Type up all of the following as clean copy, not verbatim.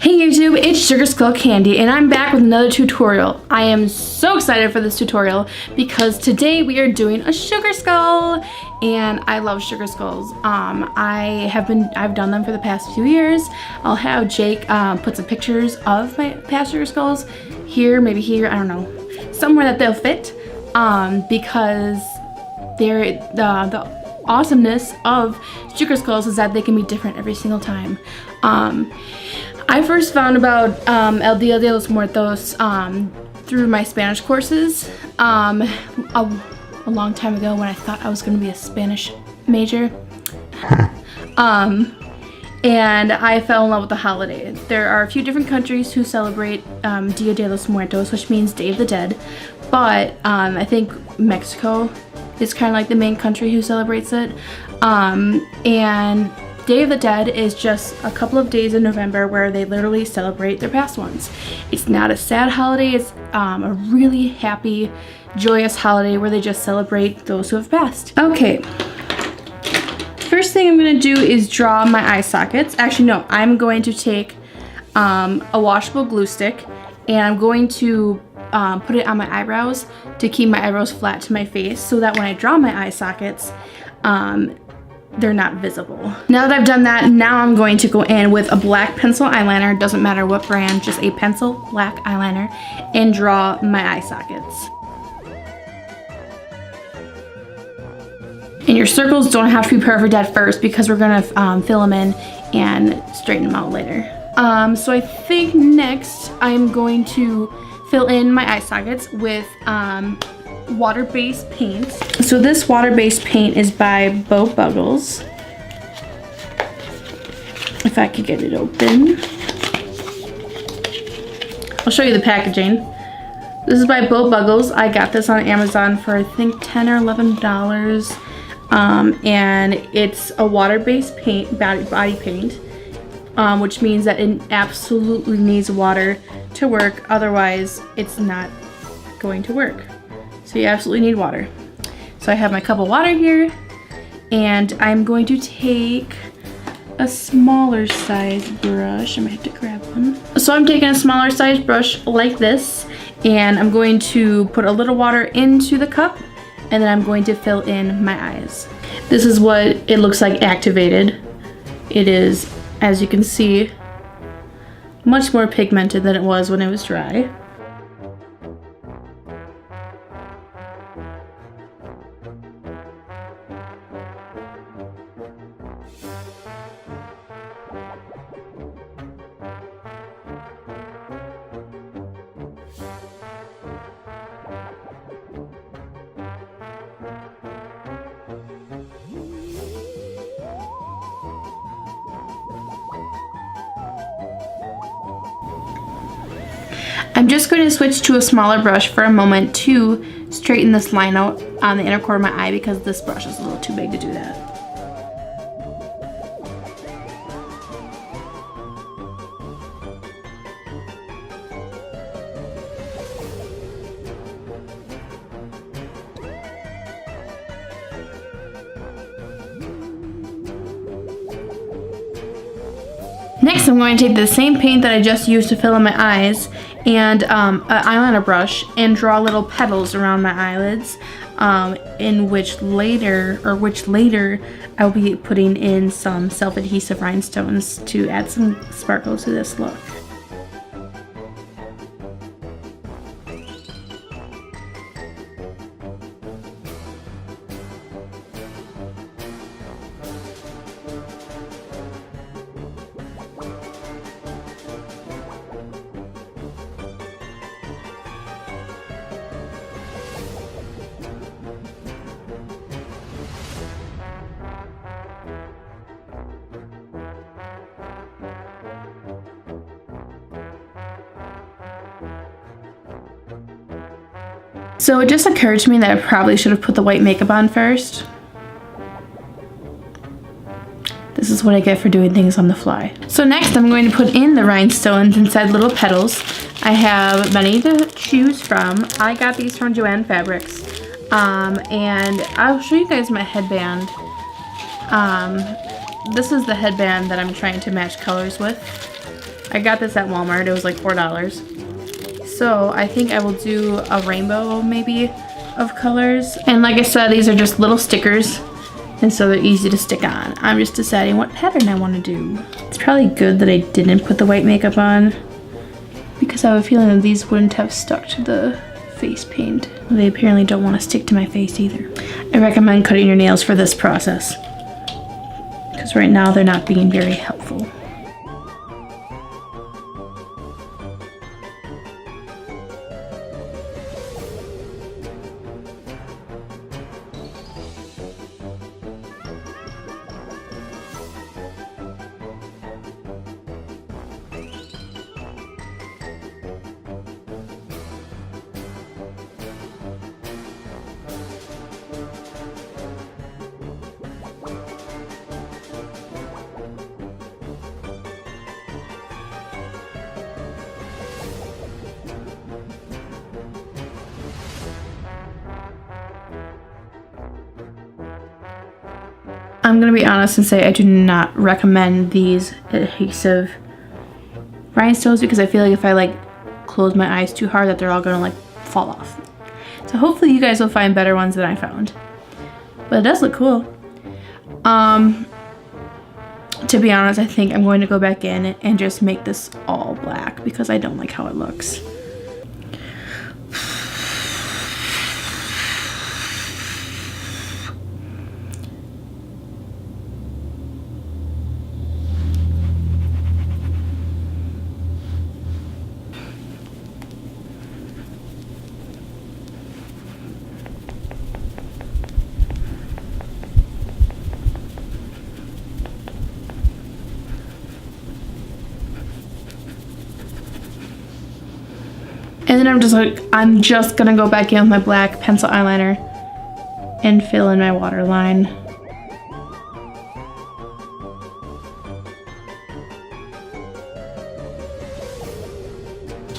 Hey YouTube, it's Sugar Skull Candy and I'm back with another tutorial. I am so excited for this tutorial because today we are doing a sugar skull and I love sugar skulls. I've done them for the past few years. I'll have Jake put some pictures of my past sugar skulls here, maybe here, I don't know, somewhere that they'll fit because they're the awesomeness of sugar skulls is that they can be different every single time. I first found about El Dia de los Muertos through my Spanish courses a long time ago when I thought I was going to be a Spanish major. And I fell in love with the holiday. There are a few different countries who celebrate Dia de los Muertos, which means Day of the Dead, but I think Mexico is kind of like the main country who celebrates it. And Day of the Dead is just a couple of days in November where they literally celebrate their past ones. It's not a sad holiday, it's a really happy, joyous holiday where they just celebrate those who have passed. Okay, first thing I'm gonna do is draw my eye sockets. Actually no, I'm going to take a washable glue stick and I'm going to put it on my eyebrows to keep my eyebrows flat to my face so that when I draw my eye sockets, they're not visible. Now that I've done that, now I'm going to go in with a black pencil eyeliner, doesn't matter what brand, just a pencil black eyeliner, and draw my eye sockets. And your circles don't have to be perfect at first because we're gonna fill them in and straighten them out later. So I think next I'm going to fill in my eye sockets with water-based paint. So this water-based paint is by Buggles. If I could get it open. I'll show you the packaging. This is by Buggles. I got this on Amazon for I think $10 or $11. And it's a water-based paint, body paint, which means that it absolutely needs water to work, otherwise it's not going to work. So you absolutely need water. So I have my cup of water here and I'm going to take a smaller size brush. I might have to grab one. So I'm taking a smaller size brush like this and I'm going to put a little water into the cup and then I'm going to fill in my eyes. This is what it looks like activated. It is, as you can see, much more pigmented than it was when it was dry. I'm just going to switch to a smaller brush for a moment to straighten this line out on the inner corner of my eye because this brush is a little too big to do that. Next, I'm going to take the same paint that I just used to fill in my eyes and an eyeliner brush and draw little petals around my eyelids, in which later I'll be putting in some self-adhesive rhinestones to add some sparkle to this look. So it just occurred to me that I probably should have put the white makeup on first. This is what I get for doing things on the fly. So next I'm going to put in the rhinestones inside little petals. I have many to choose from. I got these from Joann Fabrics. And I'll show you guys my headband. This is the headband that I'm trying to match colors with. I got this at Walmart. It was like $4. So I think I will do a rainbow maybe of colors. And like I said, these are just little stickers. And so they're easy to stick on. I'm just deciding what pattern I want to do. It's probably good that I didn't put the white makeup on, because I have a feeling that these wouldn't have stuck to the face paint. They apparently don't want to stick to my face either. I recommend cutting your nails for this process, because right now they're not being very helpful. I'm gonna be honest and say I do not recommend these adhesive rhinestones, because I feel like if I like close my eyes too hard that they're all gonna like fall off. So hopefully you guys will find better ones than I found. But it does look cool. To be honest, I think I'm going to go back in and just make this all black because I don't like how it looks. And then I'm just gonna go back in with my black pencil eyeliner and fill in my waterline.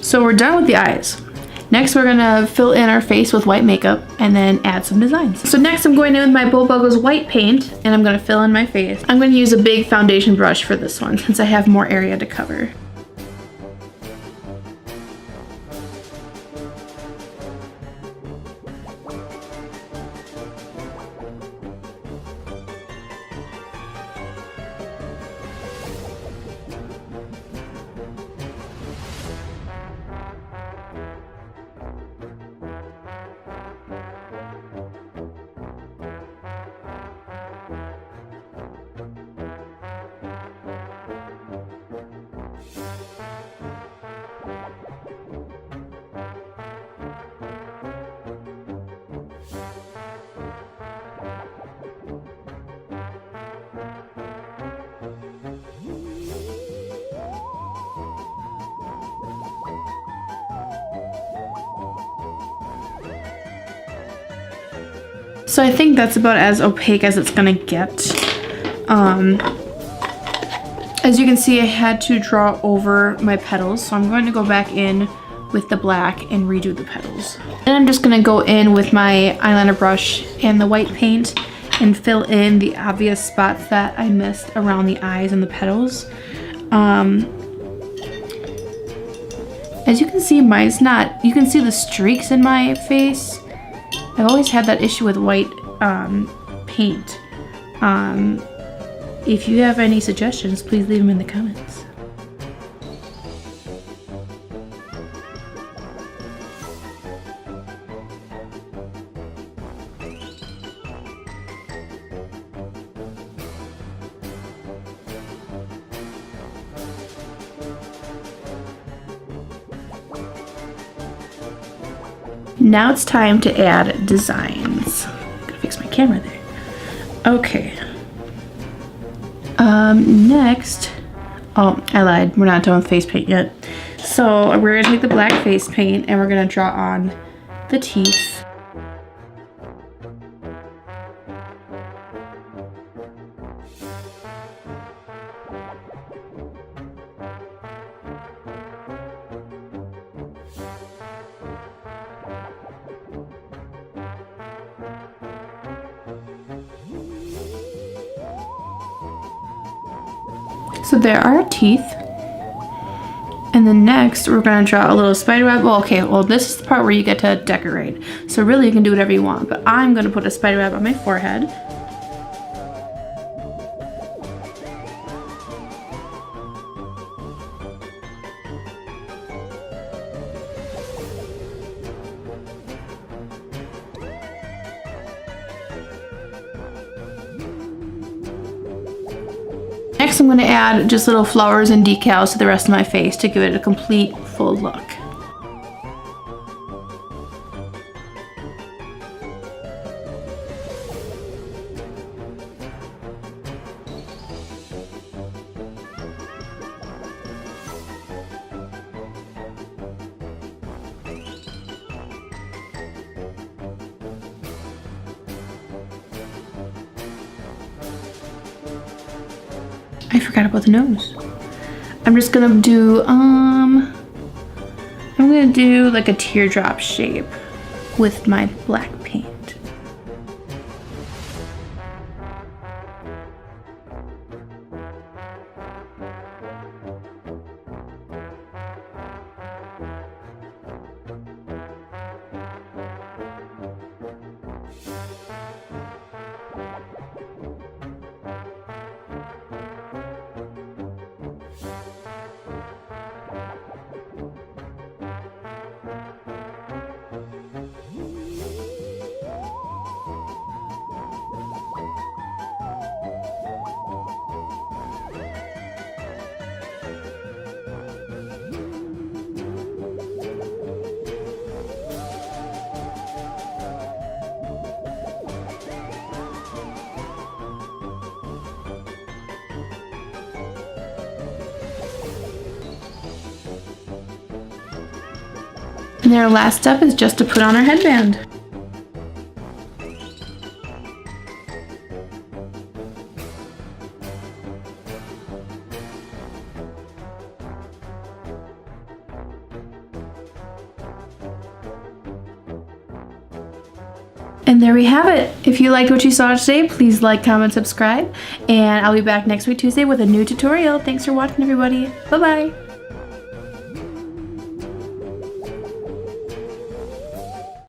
So we're done with the eyes. Next we're gonna fill in our face with white makeup and then add some designs. So next I'm going in with my Buggles white paint and I'm gonna fill in my face. I'm gonna use a big foundation brush for this one since I have more area to cover. So I think that's about as opaque as it's gonna get. As you can see, I had to draw over my petals, so I'm going to go back in with the black and redo the petals. And I'm just gonna go in with my eyeliner brush and the white paint and fill in the obvious spots that I missed around the eyes and the petals. As you can see, mine's not, you can see the streaks in my face. I've always had that issue with white paint. If you have any suggestions, please leave them in the comments. Now it's time to add designs. Gotta fix my camera there. Okay. Next, oh, I lied. We're not done with face paint yet. So we're gonna take the black face paint and we're gonna draw on the teeth. So there are teeth. And then next, we're gonna draw a little spider web. Well, okay, well this is the part where you get to decorate. So really you can do whatever you want, but I'm gonna put a spider web on my forehead. Next, I'm going to add just little flowers and decals to the rest of my face to give it a complete full look. I forgot about the nose. I'm just gonna do, I'm gonna do like a teardrop shape with my black paint. And then our last step is just to put on our headband. And there we have it. If you liked what you saw today, please like, comment, subscribe, and I'll be back next week Tuesday with a new tutorial. Thanks for watching, everybody. Bye-bye.